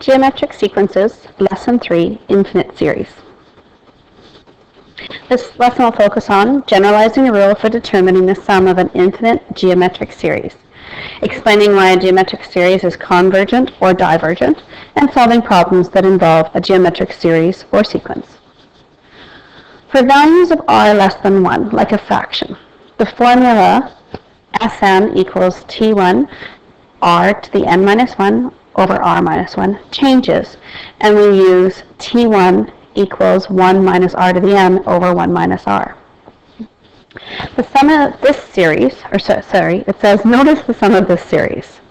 Geometric sequences, lesson 3, infinite series. This lesson will focus on generalizing the rule for determining the sum of an infinite geometric series, explaining why a geometric series is convergent or divergent, and solving problems that involve a geometric series or sequence. For values of r less than 1, like a fraction, the formula Sn equals T1 r to the n minus 1 over r minus 1 changes, and we use T1 equals 1 minus r to the n over 1 minus r. The sum of this series, it says, notice the sum of this series.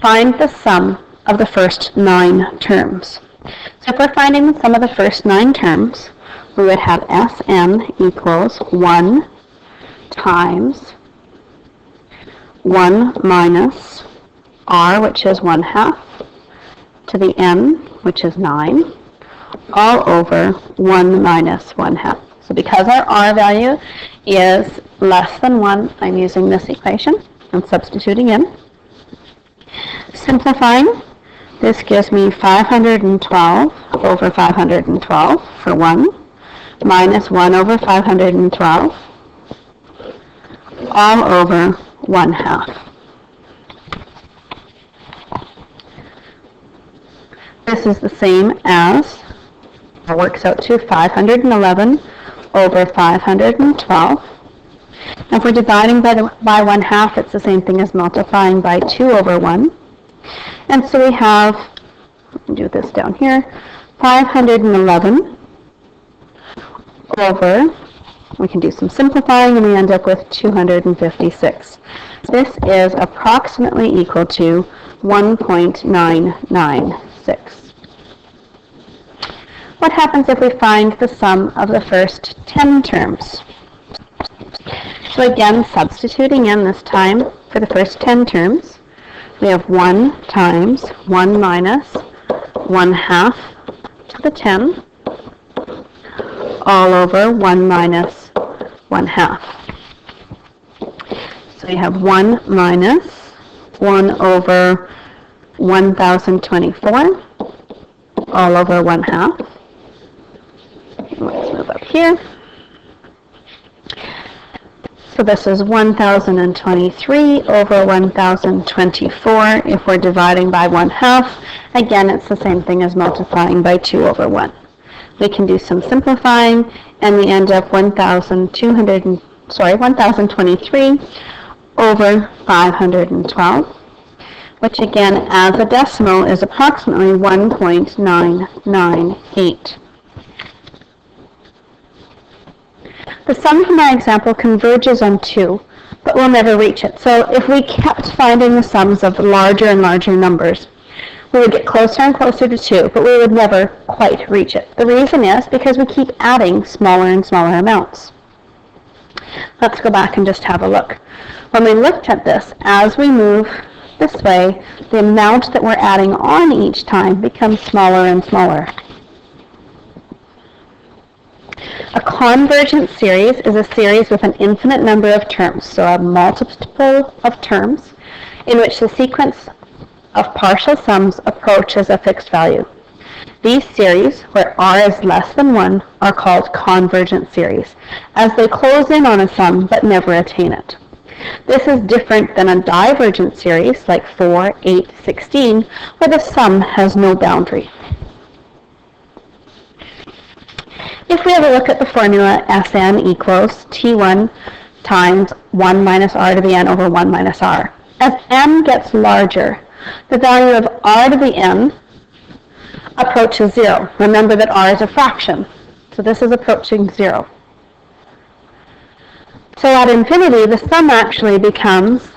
Find the sum of the first 9 terms. So if we're finding the sum of the first 9 terms, we would have Sn equals 1 times 1 minus r, which is 1/2, to the n, which is 9, all over 1 minus 1/2. So because our r value is less than 1, I'm using this equation and substituting in. Simplifying, this gives me 512 over 512 for 1, minus 1 over 512, all over 1/2. This is the same as, it works out to 511 over 512. Now if we're dividing by 1/2, it's the same thing as multiplying by 2 over 1. And so we have, do this down here, 511 over, we can do some simplifying, and we end up with 256. This is approximately equal to 1.996. What happens if we find the sum of the first 10 terms? So again, substituting in this time for the first 10 terms, we have 1 times 1 minus 1/2 to the 10, all over 1 minus 1/2. So you have 1 minus 1 over 1024, all over 1/2. Let's move up here. So this is 1023 over 1024. If we're dividing by 1/2, again, it's the same thing as multiplying by 2 over 1. We can do some simplifying, and we end up 1023 over 512, which again, as a decimal, is approximately 1.998. The sum from our example converges on 2, but we'll never reach it. So if we kept finding the sums of larger and larger numbers, we would get closer and closer to 2, but we would never quite reach it. The reason is because we keep adding smaller and smaller amounts. Let's go back and just have a look. When we looked at this, as we move this way, the amount that we're adding on each time becomes smaller and smaller. A convergent series is a series with an infinite number of terms, so a multiple of terms, in which the sequence of partial sums approaches a fixed value. These series, where r is less than 1, are called convergent series, as they close in on a sum but never attain it. This is different than a divergent series, like 4, 8, 16, where the sum has no boundary. If we have a look at the formula, Sn equals T1 times 1 minus r to the n over 1 minus r. As n gets larger, the value of r to the n approaches 0. Remember that r is a fraction, so this is approaching 0. So at infinity, the sum actually becomes,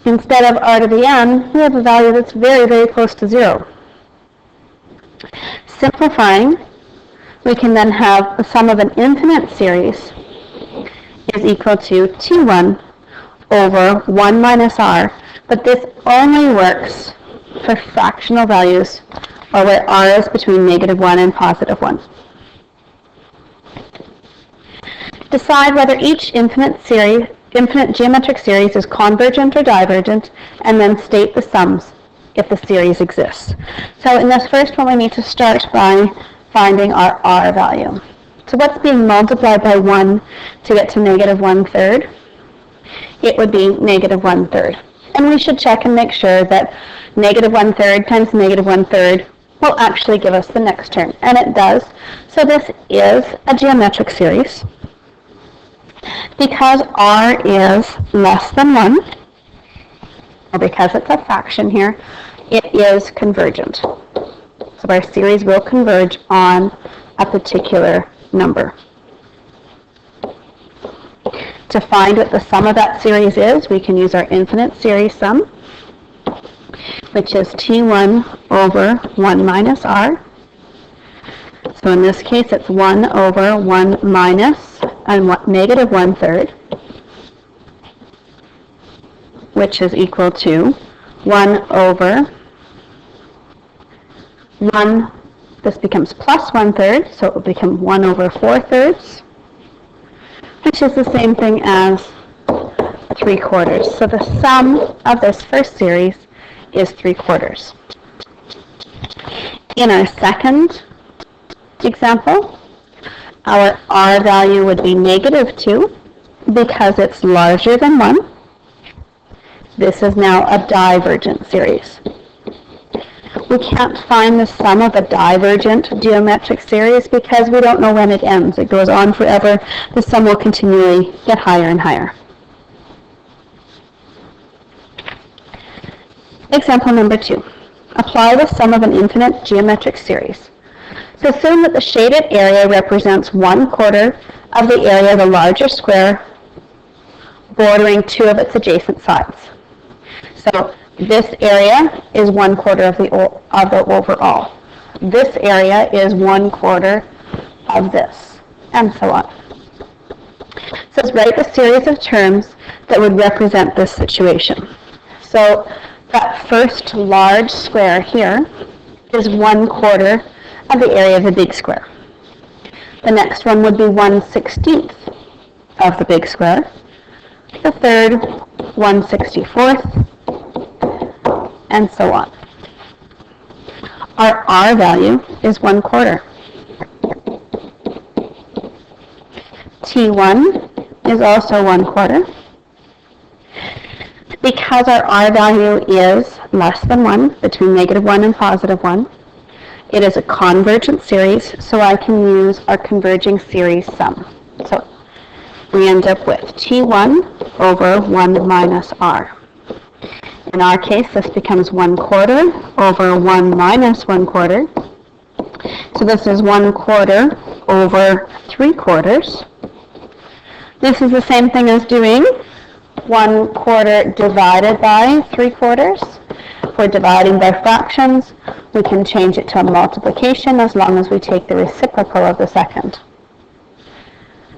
instead of r to the n, we have a value that's very, very close to 0. Simplifying, we can then have the sum of an infinite series is equal to T1 over 1 minus r, but this only works for fractional values, or where r is between -1 and +1. Decide whether each infinite geometric series is convergent or divergent, and then state the sums if the series exists. So in this first one, we need to start by finding our R value. So what's being multiplied by 1 to get to negative 1/3? It would be negative 1/3. And we should check and make sure that negative 1/3 times negative 1/3 will actually give us the next term. And it does. So this is a geometric series. Because R is less than 1, or because it's a fraction here, it is convergent. So our series will converge on a particular number. To find what the sum of that series is, we can use our infinite series sum, which is T1 over 1 minus R. So in this case, it's 1 over 1 minus negative 1/3, which is equal to 1 over 1. This becomes plus 1/3, so it will become 1 over 4/3, which is the same thing as 3/4. So the sum of this first series is 3/4. In our second example, our R value would be negative 2 because it's larger than 1. This is now a divergent series. We can't find the sum of a divergent geometric series because we don't know when it ends. It goes on forever. The sum will continually get higher and higher. Example number 2. Apply the sum of an infinite geometric series. So assume that the shaded area represents 1/4 of the area of a larger square bordering 2 of its adjacent sides. So this area is 1/4 of the overall. This area is 1/4 of this, and so on. So let's write the series of terms that would represent this situation. So that first large square here is 1/4 of the area of the big square. The next one would be 1/16 of the big square. The third, 1/64, and so on. Our R value is 1/4. T1 is also 1/4. Because our R value is less than 1, between negative 1 and positive 1, it is a convergent series, so I can use our converging series sum. So we end up with T1 over 1 minus R. In our case, this becomes 1/4 over 1 minus 1/4. So this is 1/4 over 3/4. This is the same thing as doing 1/4 divided by 3/4. If we're dividing by fractions, we can change it to a multiplication as long as we take the reciprocal of the second.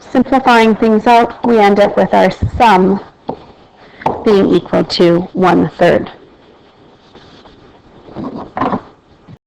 Simplifying things out, we end up with our sum being equal to 1/3.